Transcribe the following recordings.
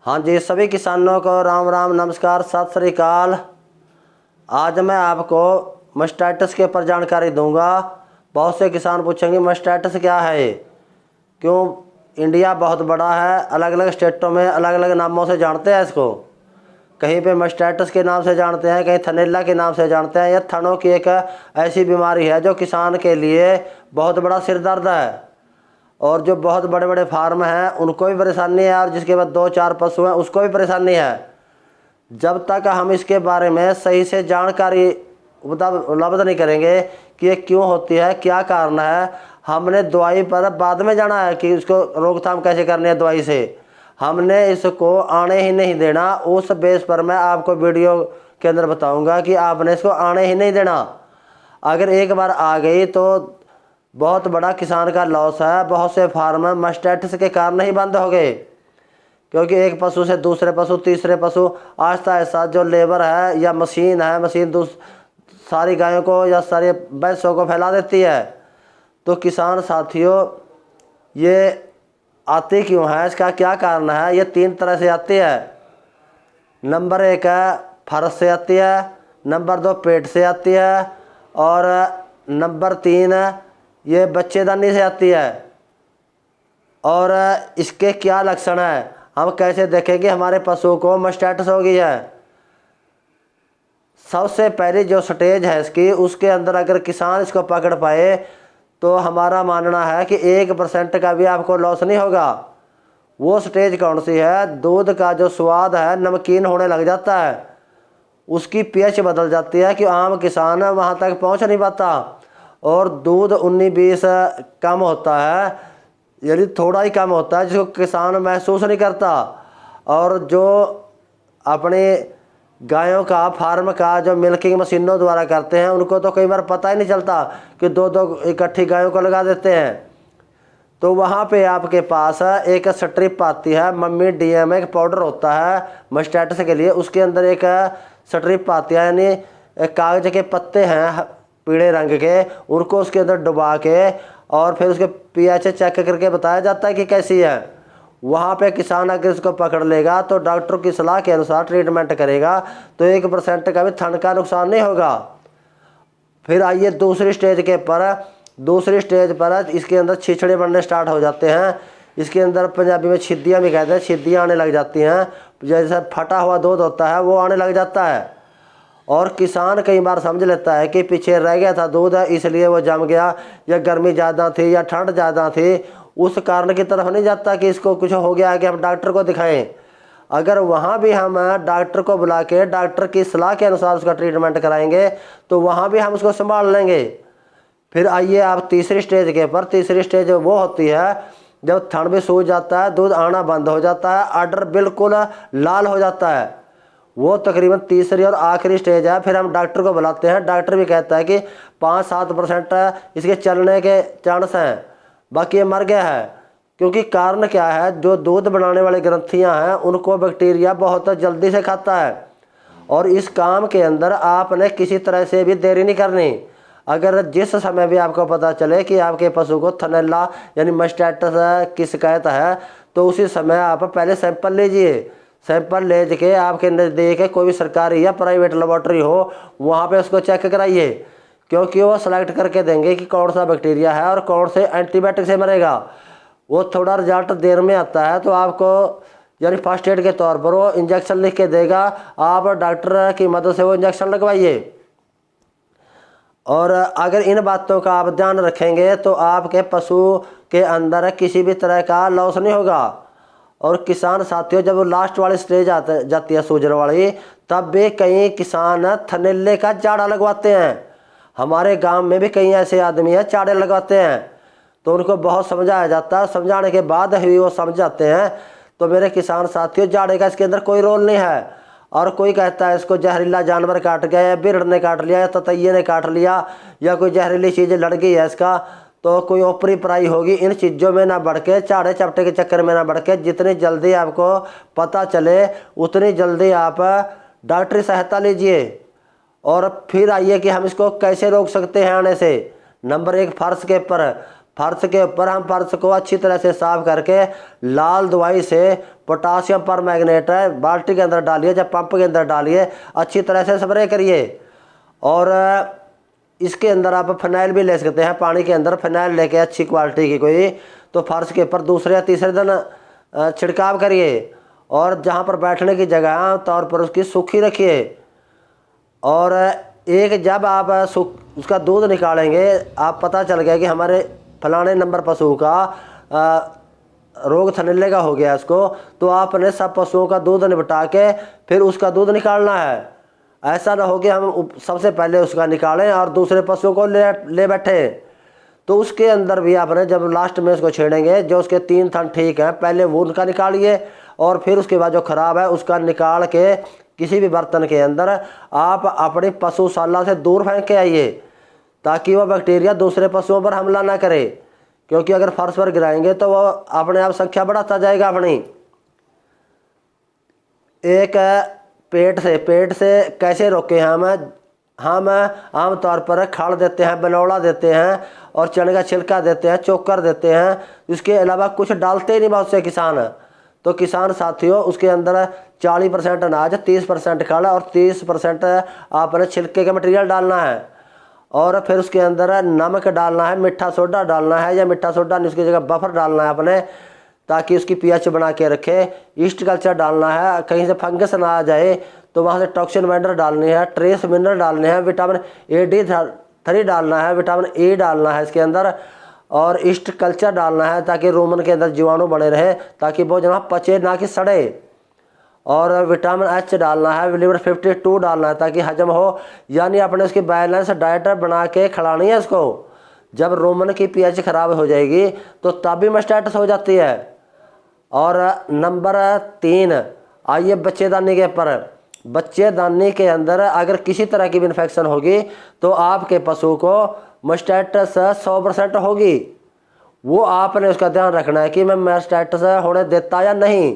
हाँ जी, सभी किसानों को राम राम, नमस्कार, सत श्री अकाल। आज मैं आपको मास्टाइटिस के ऊपर जानकारी दूंगा। बहुत से किसान पूछेंगे मास्टाइटिस क्या है ये, क्यों। इंडिया बहुत बड़ा है, अलग अलग स्टेटों में अलग अलग नामों से जानते हैं इसको। कहीं पे मास्टाइटिस के नाम से जानते हैं, कहीं थनैला के नाम से जानते हैं। यह थनों की एक ऐसी बीमारी है जो किसान के लिए बहुत बड़ा सिर दर्द है। और जो बहुत बड़े बड़े फार्म हैं उनको भी परेशानी है, और जिसके बाद 2-4 पशु हैं उसको भी परेशानी है। जब तक हम इसके बारे में सही से जानकारी उपलब्ध नहीं करेंगे कि ये क्यों होती है, क्या कारण है, हमने दवाई पर बाद में जाना है कि इसको रोकथाम कैसे करनी है दवाई से। हमने इसको आने ही नहीं देना। उस बेस पर मैं आपको वीडियो के अंदर बताऊंगा कि आपने इसको आने ही नहीं देना। अगर एक बार आ गई तो बहुत बड़ा किसान का लॉस है। बहुत से फार्म मास्टाइटिस के कारण ही बंद हो गए, क्योंकि एक पशु से दूसरे पशु, तीसरे पशु, आहिस्ता आहिस्ता जो लेबर है या मशीन है, मशीन सारी गायों को या सारी भैंसों को फैला देती है। तो किसान साथियों, ये आती क्यों है, इसका क्या कारण है। ये 3 तरह से आती है। नंबर 1 है फर्श से आती है, नंबर 2 पेट से आती है, और नंबर 3 ये बच्चेदानी से आती है। और इसके क्या लक्षण है, हम कैसे देखेंगे हमारे पशु को मास्टाइटिस हो गई है। सबसे पहली जो स्टेज है इसकी, उसके अंदर अगर किसान इसको पकड़ पाए तो हमारा मानना है कि 1% का भी आपको लॉस नहीं होगा। वो स्टेज कौन सी है, दूध का जो स्वाद है नमकीन होने लग जाता है, उसकी पीएच बदल जाती है कि आम किसान वहाँ तक पहुँच नहीं पाता, और दूध 19-20 कम होता है, यानी थोड़ा ही कम होता है, जिसको किसान महसूस नहीं करता। और जो अपने गायों का फार्म का जो मिल्किंग मशीनों द्वारा करते हैं उनको तो कई बार पता ही नहीं चलता कि 2-2 इकट्ठी गायों को लगा देते हैं। तो वहाँ पे आपके पास एक स्ट्रिप आती है, मम्मी डीएम एक पाउडर होता है मास्टाइटिस के लिए, उसके अंदर एक स्ट्रिप आती है, यानी कागज के पत्ते हैं पीले रंग के, उनको उसके अंदर डुबा के और फिर उसके पीएच चेक करके बताया जाता है कि कैसी है। वहाँ पे किसान अगर इसको पकड़ लेगा तो डॉक्टर की सलाह के अनुसार ट्रीटमेंट करेगा तो 1% का भी थन का नुकसान नहीं होगा। फिर आइए दूसरी स्टेज पर इसके अंदर छिछड़े बनने स्टार्ट हो जाते हैं। इसके अंदर पंजाबी में छिद्दियाँ भी कहते हैं, छिद्दियाँ आने लग जाती हैं, जैसे फटा हुआ दूध होता है वो आने लग जाता है। और किसान कई बार समझ लेता है कि पीछे रह गया था दूध इसलिए वो जम गया, या गर्मी ज़्यादा थी या ठंड ज़्यादा थी, उस कारण की तरफ नहीं जाता कि इसको कुछ हो गया है कि हम डॉक्टर को दिखाएं। अगर वहाँ भी हम डॉक्टर को बुला के डॉक्टर की सलाह के अनुसार उसका ट्रीटमेंट कराएंगे तो वहाँ भी हम उसको संभाल लेंगे। फिर आइए आप तीसरी स्टेज के ऊपर। तीसरी स्टेज वो होती है जब थन भी सूज जाता है, दूध आना बंद हो जाता है, आर्डर बिल्कुल लाल हो जाता है, वो तकरीबन तीसरी और आखिरी स्टेज है। फिर हम डॉक्टर को बुलाते हैं, डॉक्टर भी कहता है कि 5-7% इसके चलने के चांस हैं, बाकी ये मर गया है। क्योंकि कारण क्या है, जो दूध बनाने वाली ग्रंथियां हैं उनको बैक्टीरिया बहुत जल्दी से खाता है, और इस काम के अंदर आपने किसी तरह से भी देरी नहीं करनी। अगर जिस समय भी आपको पता चले कि आपके पशु को थनैला यानी मास्टाइटिस की शिकायत है तो उसी समय आप पहले सैंपल लीजिए। सैंपल ले के आपके नज़दीक कोई भी सरकारी या प्राइवेट लेबोरेटरी हो वहाँ पे उसको चेक कराइए, क्योंकि वो सेलेक्ट करके देंगे कि कौन सा बैक्टीरिया है और कौन से एंटीबायोटिक से मरेगा। वो थोड़ा रिजल्ट देर में आता है तो आपको यानी फर्स्ट एड के तौर पर वो इंजेक्शन लिख के देगा, आप डॉक्टर की मदद से वो इंजेक्शन लगवाइए। और अगर इन बातों का आप ध्यान रखेंगे तो आपके पशु के अंदर किसी भी तरह का लॉस नहीं होगा। और किसान साथियों, जब लास्ट वाली स्टेज जाती है सूजन वाली, तब भी कई किसान थनैले का चाड़ा लगवाते हैं। हमारे गांव में भी कई ऐसे आदमी हैं चाड़े लगवाते हैं, तो उनको बहुत समझाया जाता है, समझाने के बाद ही वो समझ जाते हैं। तो मेरे किसान साथियों, जाड़े का इसके अंदर कोई रोल नहीं है। और कोई कहता है इसको जहरीला जानवर काट गया, या बिरड़ ने काट लिया, या ततैये ने काट लिया, या कोई जहरीली चीज़ लड़ गई है इसका, तो कोई ओपरी पराई होगी। इन चीज़ों में ना बढ़ के, चाड़े चपटे के चक्कर में ना बढ़ के, जितनी जल्दी आपको पता चले उतनी जल्दी आप डॉक्टरी सहायता लीजिए। और फिर आइए कि हम इसको कैसे रोक सकते हैं आने से। नंबर 1, फर्श के ऊपर फर्श के ऊपर हम फर्श को अच्छी तरह से साफ करके लाल दवाई से पोटासियम पर मैग्नेट बाल्टी के अंदर डालिए, जब पंप के अंदर डालिए, अच्छी तरह से स्प्रे करिए। और इसके अंदर आप फिनाइल भी ले सकते हैं, पानी के अंदर फिनाइल लेके अच्छी क्वालिटी की कोई, तो फर्श के ऊपर दूसरे या तीसरे दिन छिड़काव करिए। और जहाँ पर बैठने की जगह है तौर पर उसकी सूखी रखिए। और एक जब आप उसका दूध निकालेंगे, आप पता चल गया कि हमारे फलाने नंबर पशु का रोग थनैले का हो गया इसको, तो आपने सब पशुओं का दूध निपटा के फिर उसका दूध निकालना है। ऐसा ना हो कि हम सबसे पहले उसका निकालें और दूसरे पशुओं को ले बैठे। तो उसके अंदर भी आपने जब लास्ट में उसको छेड़ेंगे, जो उसके 3 थन ठीक हैं, पहले वो उनका निकालिए और फिर उसके बाद जो खराब है उसका निकाल के किसी भी बर्तन के अंदर आप अपनी पशुशाला से दूर फेंक के आइए, ताकि वह बैक्टीरिया दूसरे पशुओं पर हमला ना करे। क्योंकि अगर फर्श पर गिराएंगे तो वह अपने आप संख्या बढ़ाता जाएगा अपनी। एक पेट से कैसे रोके हम आम तौर पर खाड़ देते हैं, बनौड़ा देते हैं और चने का छिलका देते हैं, चोकर देते हैं, इसके अलावा कुछ डालते ही नहीं बहुत से किसान। तो किसान साथियों, उसके अंदर 40% अनाज, 30% खड़ और 30% आपने छिलके का मटेरियल डालना है। और फिर उसके अंदर नमक डालना है, मीठा सोडा डालना है, या मीठा सोडा नहीं उसकी जगह बफर डालना है अपने, ताकि उसकी पीएच बना के रखे। ईस्ट कल्चर डालना है, कहीं से फंगस ना आ जाए तो वहाँ से टॉक्सिन बाइंडर डालनी है, ट्रेस मिनरल डालने हैं, विटामिन AD3 डालना है, विटामिन E डालना है इसके अंदर, और ईस्ट कल्चर डालना है ताकि रोमन के अंदर जीवाणु बने रहे, ताकि वो जनाब पचे ना कि सड़े। और विटामिन H डालना है, लिवर 52 डालना है ताकि हजम हो। यानी अपने उसकी बैलेंस डाइट बना के खिलानी है इसको। जब रोमन की पीएच खराब हो जाएगी तो तब भी मास्टाइटिस हो जाती है। और नंबर 3 आइए बच्चेदानी के ऊपर। बच्चेदानी के अंदर अगर किसी तरह की भी इन्फेक्शन होगी तो आपके पशु को मास्टाइटिस 100% होगी। वो आपने उसका ध्यान रखना है कि मैं मास्टाइटिस होने देता या नहीं।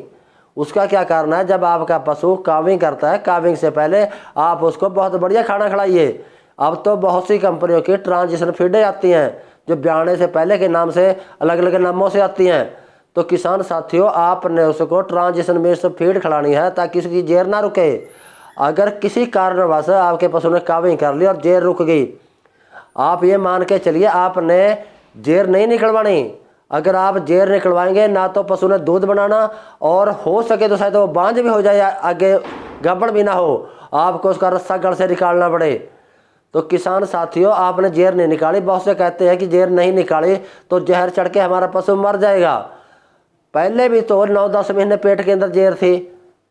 उसका क्या करना है, जब आपका पशु काविंग करता है, काविंग से पहले आप उसको बहुत बढ़िया खाना खिलाइए। अब तो बहुत सी कंपनियों की ट्रांजिशन फीडें आती हैं जो ब्याने से पहले के नाम से अलग अलग नामों से आती हैं। तो किसान साथियों, आपने उसको ट्रांजिशन में से फीड खिलानी है ताकि उसकी जेर ना रुके। अगर किसी कारणवश आपके पशु ने काविंग कर ली और जेर रुक गई, आप ये मान के चलिए आपने जेर नहीं निकलवानी। अगर आप जेर निकलवाएंगे ना तो पशु ने दूध बनाना, और हो सके तो शायद वो बांझ भी हो जाए, आगे गब्बड़ भी ना हो, आपको उसका रस्सा गल से निकालना पड़े। तो किसान साथियों, आपने जेर नहीं निकाली, बहुत से कहते हैं कि जेर नहीं निकाली तो जहर चढ़ के हमारा पशु मर जाएगा। पहले भी तो 9-10 महीने पेट के अंदर जेर थी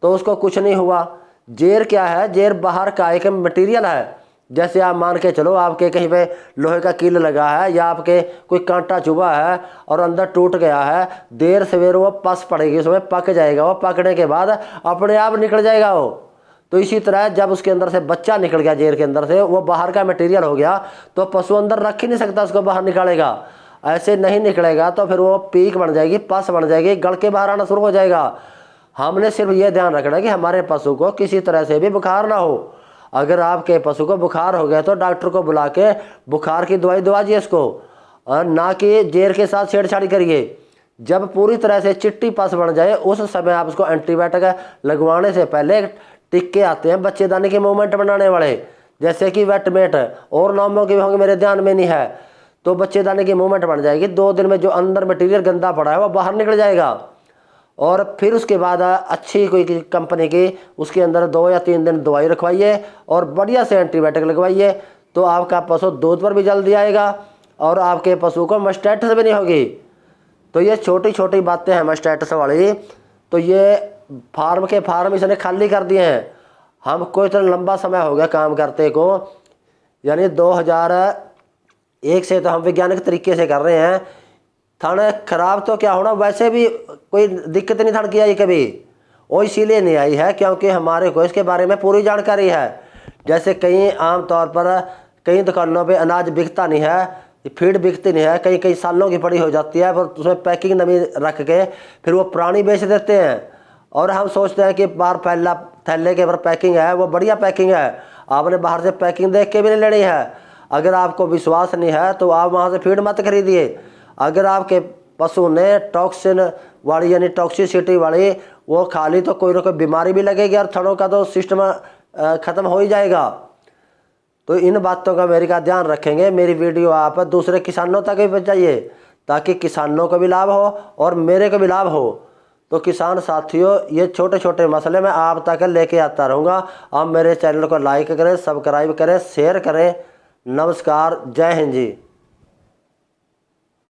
तो उसको कुछ नहीं हुआ। जेर क्या है, जेर बाहर का एक मटेरियल है। जैसे आप मान के चलो आपके कहीं पे लोहे का कील लगा है या आपके कोई कांटा चुभा है और अंदर टूट गया है, देर सवेर वो पस पड़ेगी, उसमें पक जाएगा। वो पकने के बाद अपने आप निकल जाएगा वो। तो इसी तरह जब उसके अंदर से बच्चा निकल गया जेर के अंदर से, वो बाहर का मटेरियल हो गया, तो पशु अंदर रख ही नहीं सकता, उसको बाहर निकालेगा। ऐसे नहीं निकलेगा तो फिर वो पीक बन जाएगी, पस बन जाएगी, गल के बाहर आना शुरू हो जाएगा। हमने सिर्फ ये ध्यान रखना है कि हमारे पशु को किसी तरह से भी बुखार ना हो। अगर आपके पशु को बुखार हो गया तो डॉक्टर को बुला के बुखार की दवाई दवाइए इसको, ना कि जेर के साथ छेड़छाड़ी करिए। जब पूरी तरह से चिट्टी पस बन जाए उस समय आप उसको एंटीबायोटिक लगवाने से पहले टिक्के आते हैं बच्चेदानी के मूवमेंट बनाने वाले, जैसे कि वेटमेट, और नामों के भी होंगे मेरे ध्यान में नहीं है। तो बच्चेदानी की मूवमेंट बन जाएगी, 2 दिन में जो अंदर मटीरियल गंदा पड़ा है वो बाहर निकल जाएगा। और फिर उसके बाद अच्छी कोई कंपनी की उसके अंदर 2 या 3 दिन दवाई रखवाइए और बढ़िया से एंटीबायोटिक लगवाइए, तो आपका पशु दूध पर भी जल्दी आएगा और आपके पशु को मास्टाइटिस भी नहीं होगी। तो ये छोटी छोटी बातें हैं मास्टाइटिस वाली। तो ये फार्म इसने खाली कर दिए हैं। हमको इतना लंबा समय हो गया काम करते को, यानी 2001 से तो हम वैज्ञानिक तरीके से कर रहे हैं। थाने खराब तो क्या होना, वैसे भी कोई दिक्कत नहीं थाने की आई कभी, वो इसीलिए नहीं आई है क्योंकि हमारे को इसके बारे में पूरी जानकारी है। जैसे कई आम तौर पर कई दुकानों पे अनाज बिकता नहीं है, फीड बिकती नहीं है, कई सालों की पड़ी हो जाती है, फिर उसमें पैकिंग नमी रख के फिर वो पुरानी बेच देते हैं। और हम सोचते हैं कि बार पहला थैले के ऊपर पैकिंग है, वो बढ़िया पैकिंग है, आपने बाहर से पैकिंग देख के भी नहीं लेनी है। अगर आपको विश्वास नहीं है तो आप वहाँ से फीड मत खरीदिए। अगर आपके पशु ने टॉक्सिन वाली यानी टॉक्सिसिटी वाली वो खा ली तो कोई ना कोई बीमारी भी लगेगी और थनों का तो सिस्टम ख़त्म हो ही जाएगा। तो इन बातों का मेरे का ध्यान रखेंगे। मेरी वीडियो आप दूसरे किसानों तक भी पहुँचाइए ताकि किसानों को भी लाभ हो और मेरे को भी लाभ हो। तो किसान साथियों, ये छोटे छोटे मसले मैं आप तक लेके आता रहूँगा। आप मेरे चैनल को लाइक करें, सब्सक्राइब करें, शेयर करें। नमस्कार, जय हिंद जी।